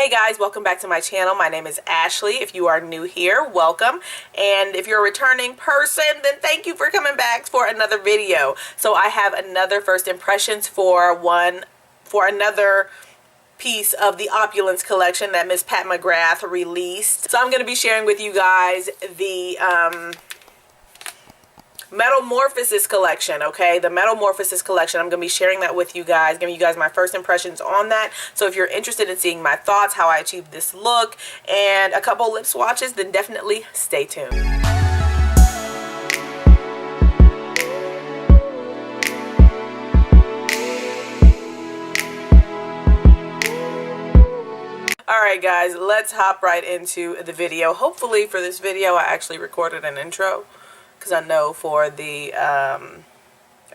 Hey guys, welcome back to my channel. My name is Ashley. If you are new here, welcome. And if you're a returning person, then thank you for coming back for another video. So I have another first impressions for another piece of the Opulence Collection that Miss Pat McGrath released. So I'm going to be sharing with you guys the Metalmorphosis collection, okay? The Metalmorphosis collection. I'm going to be sharing that with you guys, giving you guys my first impressions on that. So if you're interested in seeing my thoughts, how I achieved this look, and a couple lip swatches, then definitely stay tuned. Alright guys, let's hop right into the video. Hopefully for this video I actually recorded an intro, because I know for the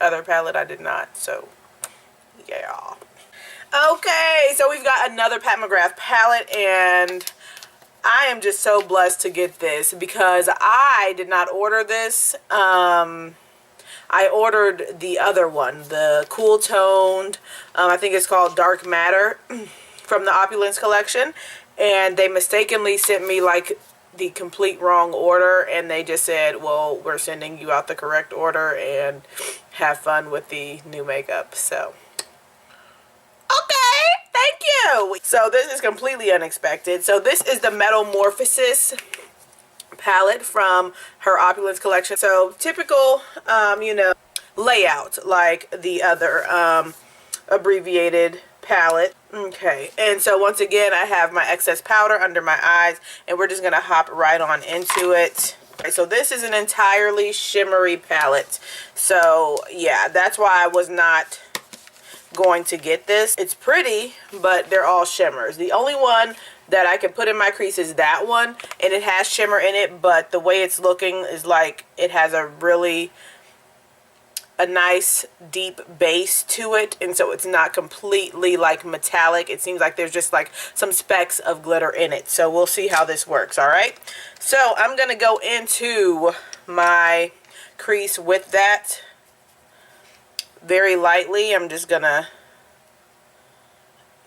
other palette I did not, so yeah. Okay, so we've got another Pat McGrath palette, and I am just so blessed to get this because I did not order this. I ordered the other one, the cool toned, I think it's called Dark Matter from the Opulence Collection, and they mistakenly sent me like the complete wrong order, and they just said, well, we're sending you out the correct order and have fun with the new makeup. So okay, thank you. So this is completely unexpected. So this is the Metalmorphosis palette from her Opulence Collection. So typical you know, layout like the other abbreviated palette. Okay, and so once again I have my excess powder under my eyes, and we're just gonna hop right on into it. Okay, so this is an entirely shimmery palette, so yeah, that's why I was not going to get this. It's pretty, but they're all shimmers. The only one that I can put in my crease is that one, and it has shimmer in it, but the way it's looking is like it has a nice deep base to it, and so it's not completely like metallic. It seems like there's just like some specks of glitter in it. So we'll see how this works. All right, so I'm gonna go into my crease with that very lightly. I'm just gonna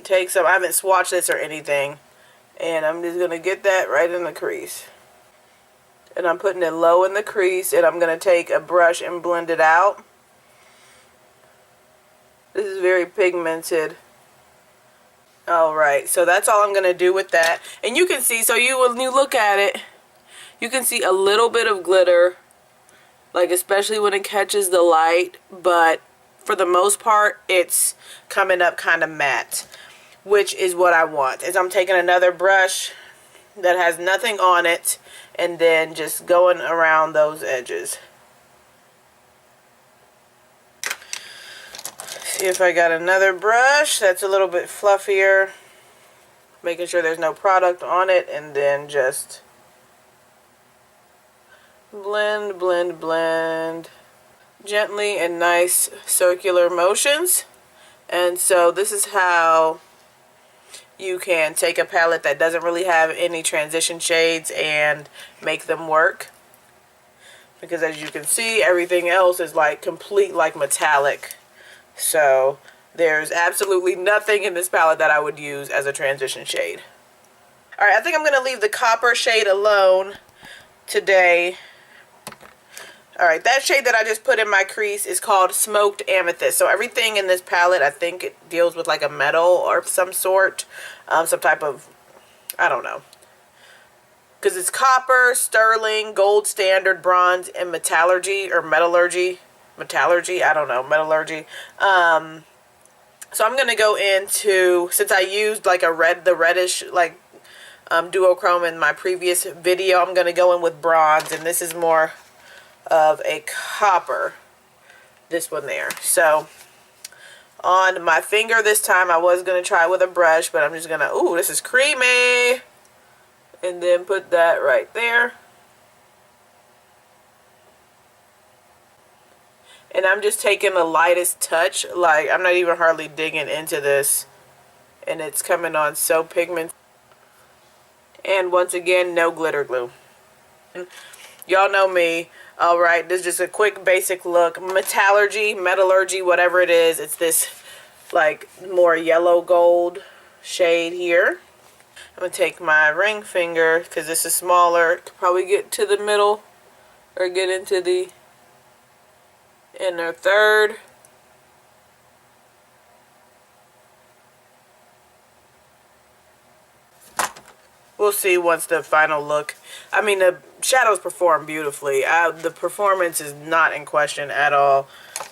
take some, I haven't swatched this or anything, and I'm just gonna get that right in the crease, and I'm putting it low in the crease, and I'm gonna take a brush and blend it out. This is very pigmented. Alright, so that's all I'm going to do with that. And you can see, so when you look at it, you can see a little bit of glitter, like especially when it catches the light, but for the most part, it's coming up kind of matte, which is what I want. Is I'm taking another brush that has nothing on it, and then just going around those edges. See if I got another brush that's a little bit fluffier, making sure there's no product on it, and then just blend, blend, blend gently in nice circular motions. And so this is how you can take a palette that doesn't really have any transition shades and make them work, because as you can see, everything else is like complete like metallic. So there's absolutely nothing in this palette that I would use as a transition shade. Alright, I think I'm going to leave the copper shade alone today. Alright, that shade that I just put in my crease is called Smoked Amethyst. So everything in this palette, I think it deals with like a metal or some sort. Some type of, I don't know. Because it's copper, sterling, gold standard, bronze, and metallurgy or metallurgy. Metallurgy, I don't know, metallurgy. So I'm gonna go into, since I used like the reddish like duochrome in my previous video, I'm gonna go in with bronze, and this is more of a copper, this one there. So on my finger this time, I was gonna try with a brush, but I'm just gonna, ooh, this is creamy, and then put that right there. And I'm just taking the lightest touch, like I'm not even hardly digging into this, and it's coming on so pigmented. And once again, no glitter glue. Y'all know me. Alright, this is just a quick basic look. Metallurgy, whatever it is, it's this like more yellow gold shade here. I'm going to take my ring finger, because this is smaller, could probably get to the middle or get into the inner third. We'll see once the final look. I mean, the shadows perform beautifully. The performance is not in question at all.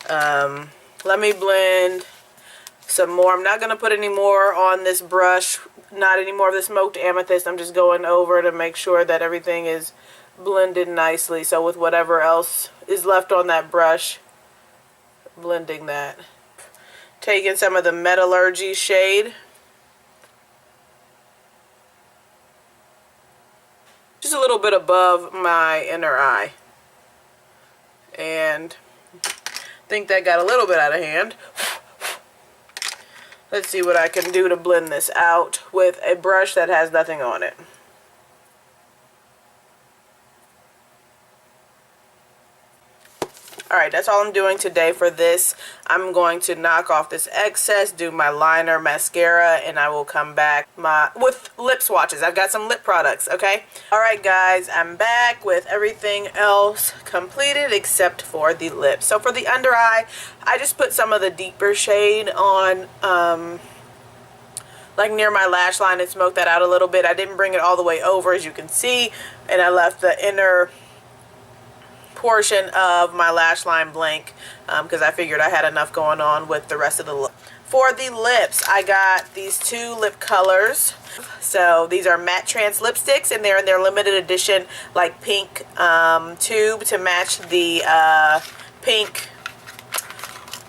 Let me blend some more. I'm not going to put any more on this brush. Not any more of the smoked amethyst. I'm just going over to make sure that everything is blended nicely. So with whatever else is left on that brush, blending that. Taking some of the Metallurgy shade. Just a little bit above my inner eye. And I think that got a little bit out of hand. Let's see what I can do to blend this out with a brush that has nothing on it. Alright, that's all I'm doing today for this. I'm going to knock off this excess, do my liner, mascara, and I will come back with lip swatches. I've got some lip products, okay? Alright guys, I'm back with everything else completed except for the lips. So for the under eye, I just put some of the deeper shade on, like near my lash line, and smoked that out a little bit. I didn't bring it all the way over, as you can see, and I left the inner portion of my lash line blank because I figured I had enough going on with the rest of the look. For the lips, I got these two lip colors. So these are matte trans lipsticks, and they're in their limited edition like pink tube to match the pink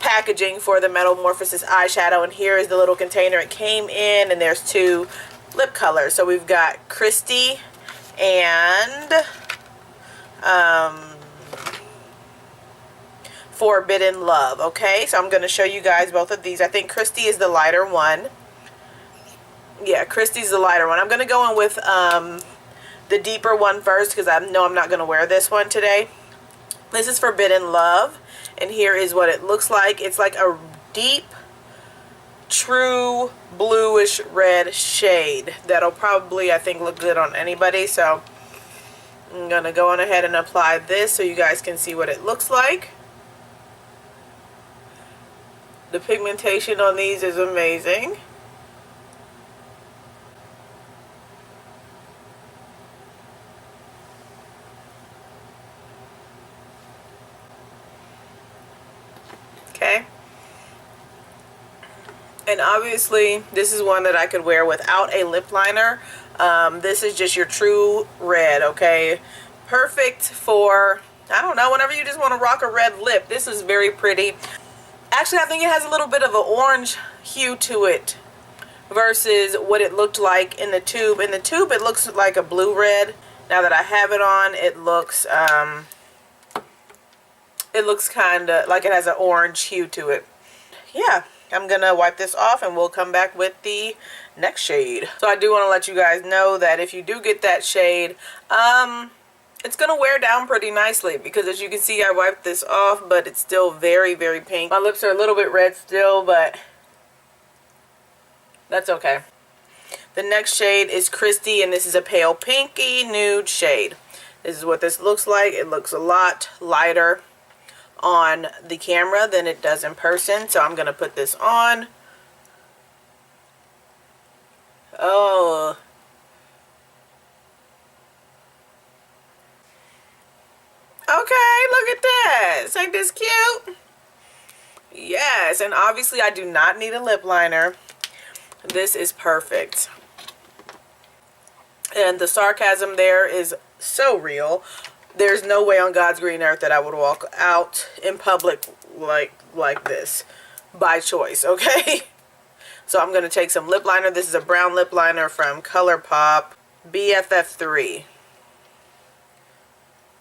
packaging for the Metalmorphosis eyeshadow. And here is the little container it came in, and there's two lip colors. So we've got Christy and Forbidden Love. Okay, so I'm going to show you guys both of these. I think Christy is the lighter one. Yeah, Christy's the lighter one. I'm going to go in with the deeper one first because I know I'm not going to wear this one today. This is Forbidden Love, and here is what it looks like. It's like a deep, true bluish red shade that'll probably, I think, look good on anybody. So I'm going to go on ahead and apply this so you guys can see what it looks like. The pigmentation on these is amazing. Okay. And obviously, this is one that I could wear without a lip liner. This is just your true red, okay? Perfect for, I don't know, whenever you just want to rock a red lip. This is very pretty. Actually, I think it has a little bit of an orange hue to it versus what it looked like in the tube. In the tube, it looks like a blue-red. Now that I have it on, it looks kind of like it has an orange hue to it. Yeah, I'm going to wipe this off and we'll come back with the next shade. So I do want to let you guys know that if you do get that shade, it's going to wear down pretty nicely because, as you can see, I wiped this off, but it's still very, very pink. My lips are a little bit red still, but that's okay. The next shade is Christy, and this is a pale pinky nude shade. This is what this looks like. It looks a lot lighter on the camera than it does in person, so I'm going to put this on. Oh, okay, look at that. Ain't this cute? Yes, and obviously I do not need a lip liner. This is perfect. And the sarcasm there is so real. There's no way on God's green earth that I would walk out in public like this by choice, okay? So I'm going to take some lip liner. This is a brown lip liner from ColourPop BFF3.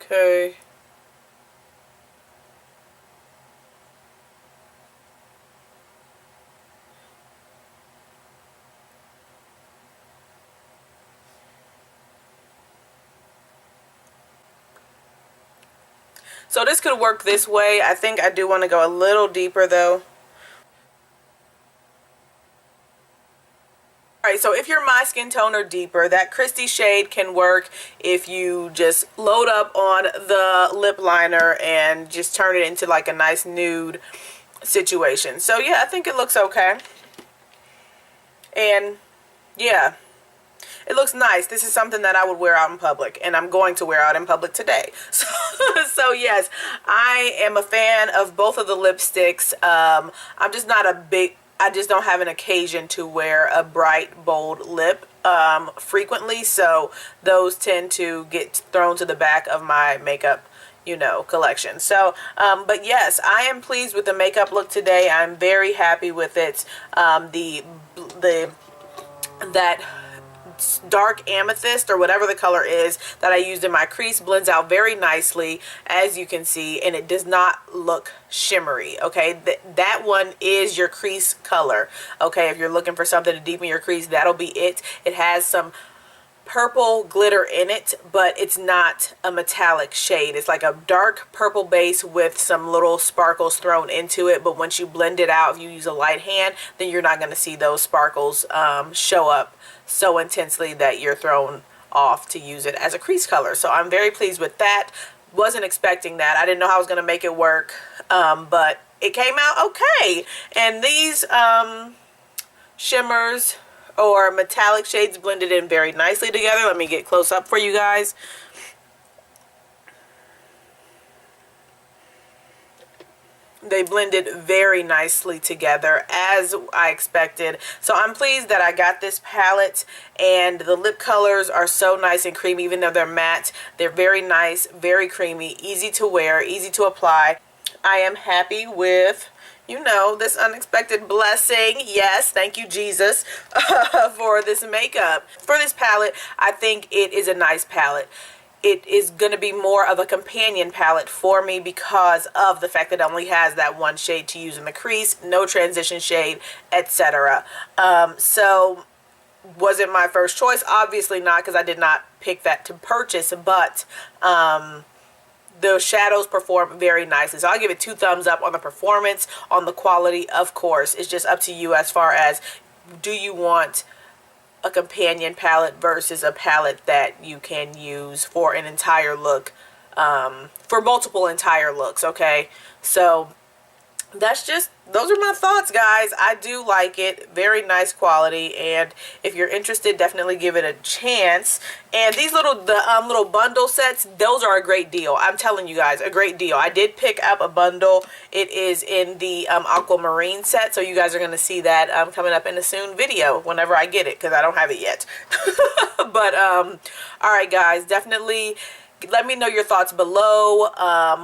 Okay. So this could work this way. I think I do want to go a little deeper though. Alright, Alright, so if you're my skin tone or deeper, that Christy shade can work if you just load up on the lip liner and just turn it into like a nice nude situation. So yeah, I think it looks okay. And yeah, it looks nice. This is something that I would wear out in public, and I'm going to wear out in public today. So yes, I am a fan of both of the lipsticks. I'm just not I just don't have an occasion to wear a bright, bold lip frequently, so those tend to get thrown to the back of my makeup, you know, collection. So but yes, I am pleased with the makeup look today. I'm very happy with it. That dark amethyst or whatever the color is that I used in my crease blends out very nicely, as you can see, and it does not look shimmery. Okay, that one is your crease color. Okay, if you're looking for something to deepen your crease, that'll be it. It has some purple glitter in it, but it's not a metallic shade. It's like a dark purple base with some little sparkles thrown into it, but once you blend it out, if you use a light hand, then you're not going to see those sparkles show up so intensely that you're thrown off to use it as a crease color. So I'm very pleased with that. Wasn't expecting that. I didn't know how I was going to make it work, but it came out okay. And these shimmers or metallic shades blended in very nicely together. Let me get close up for you guys. They blended very nicely together, as I expected. So I'm pleased that I got this palette, and the lip colors are so nice and creamy. Even though they're matte, they're very nice, very creamy, easy to wear, easy to apply. I am happy with, you know, this unexpected blessing. Yes, thank you, Jesus, for this makeup. For this palette, I think it is a nice palette. It is going to be more of a companion palette for me because of the fact that it only has that one shade to use in the crease, no transition shade, etc. So, was it my first choice? Obviously not, because I did not pick that to purchase, but the shadows perform very nicely. So I'll give it 2 thumbs up on the performance. On the quality, of course, it's just up to you as far as, do you want a companion palette versus a palette that you can use for an entire look, for multiple entire looks. Okay, so that's just, those are my thoughts, guys. I do like it. Very nice quality, and if you're interested, definitely give it a chance. And these little bundle sets, those are a great deal. I'm telling you guys, a great deal. I did pick up a bundle. It is in the aquamarine set, so you guys are going to see that coming up in a soon video whenever I get it, because I don't have it yet. But alright guys, definitely let me know your thoughts below.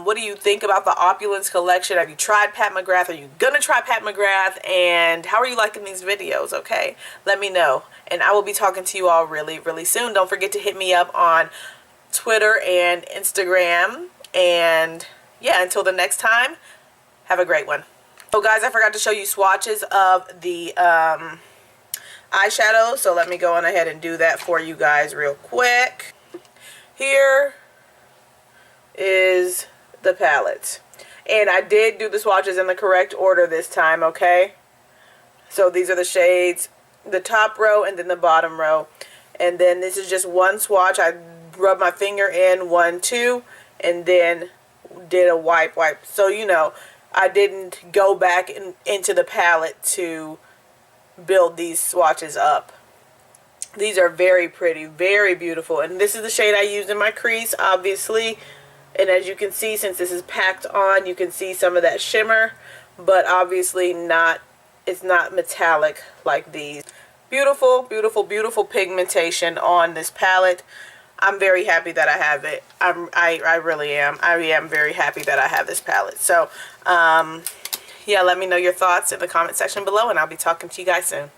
What do you think about the Opulence collection? Have you tried Pat McGrath? Are you gonna try Pat McGrath? And how are you liking these videos? Okay, let me know. And I will be talking to you all really, really soon. Don't forget to hit me up on Twitter and Instagram. And yeah, until the next time, have a great one. Oh guys, I forgot to show you swatches of the eyeshadow. So let me go on ahead and do that for you guys real quick. Here is the palette, and I did do the swatches in the correct order this time. Okay, so these are the shades, the top row and then the bottom row, and then this is just one swatch. I rubbed my finger in 1, 2, and then did a wipe. So you know, I didn't go back into the palette to build these swatches up. These are very pretty, very beautiful, and this is the shade I used in my crease, obviously. And as you can see, since this is packed on, you can see some of that shimmer, but obviously not, it's not metallic like these. Beautiful, beautiful, beautiful pigmentation on this palette. I'm very happy that I have it. I really am. I am very happy that I have this palette. So, yeah, let me know your thoughts in the comment section below, and I'll be talking to you guys soon.